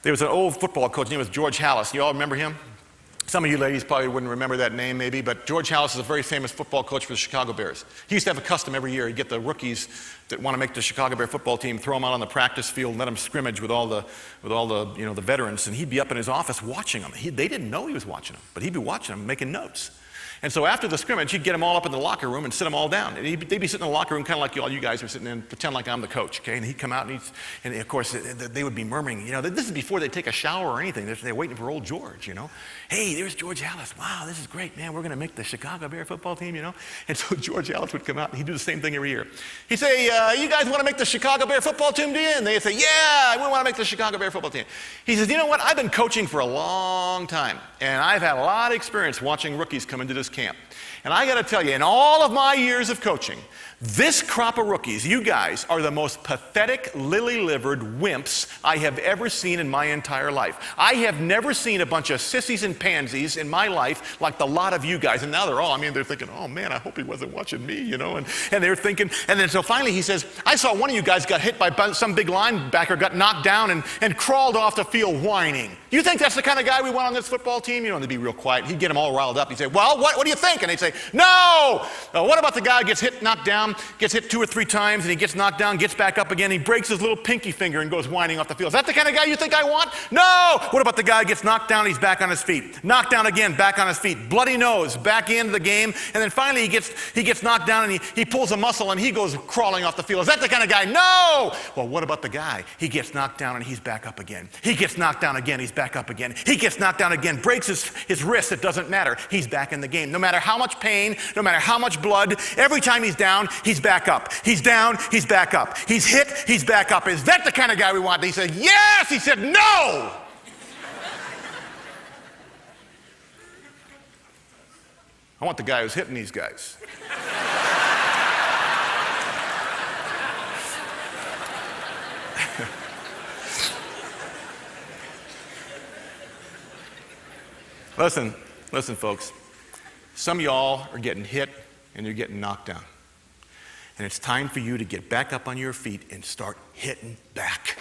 There was an old football coach, his name was George Halas. You all remember him? Some of you ladies probably wouldn't remember that name maybe, but George Halas is a very famous football coach for the Chicago Bears. He used to have a custom every year. He'd get the rookies that want to make the Chicago Bear football team, throw them out on the practice field, and let them scrimmage with all the the veterans, and he'd be up in his office watching them. They didn't know he was watching them, but he'd be watching them, making notes. And so after the scrimmage, he'd get them all up in the locker room and sit them all down. And they'd be sitting in the locker room kind of like all you guys are sitting in, pretend like I'm the coach, okay? And he'd come out and of course, they would be murmuring, this is before they take a shower or anything. They're waiting for old George, Hey, there's George Halas. Wow, this is great, man. We're going to make the Chicago Bear football team, And so George Halas would come out and he'd do the same thing every year. He'd say, you guys want to make the Chicago Bear football team, do you? And they'd say, yeah, we want to make the Chicago Bear football team. He says, you know what? I've been coaching for a long time, and I've had a lot of experience watching rookies come into this camp. And I got to tell you, in all of my years of coaching, this crop of rookies, you guys, are the most pathetic, lily-livered wimps I have ever seen in my entire life. I have never seen a bunch of sissies and pansies in my life like the lot of you guys. And now they're thinking, oh man, I hope he wasn't watching me, And they're thinking, and then so finally he says, I saw one of you guys got hit by some big linebacker, got knocked down and crawled off the field whining. You think that's the kind of guy we want on this football team? They'd be real quiet. He'd get them all riled up. He'd say, well, what do you think? And they'd say, no! What about the guy who gets hit, knocked down, gets hit 2 or 3 times, and he gets knocked down, gets back up again, he breaks his little pinky finger and goes whining off the field? Is that the kind of guy you think I want? No! What about the guy who gets knocked down, he's back on his feet? Knocked down again, back on his feet. Bloody nose, back into the game, and then finally he gets knocked down and he pulls a muscle and he goes crawling off the field. Is that the kind of guy? No! Well, what about the guy? He gets knocked down and he's back up again. He gets knocked down again, he's back up again. He gets knocked down again, breaks his wrist, it doesn't matter. He's back in the game. No matter how much pain, no matter how much blood, every time he's down, he's back up. He's down, he's back up. He's hit, he's back up. Is that the kind of guy we want? He said, yes! He said, no! I want the guy who's hitting these guys. Listen, folks. Some of y'all are getting hit and you're getting knocked down. And it's time for you to get back up on your feet and start hitting back.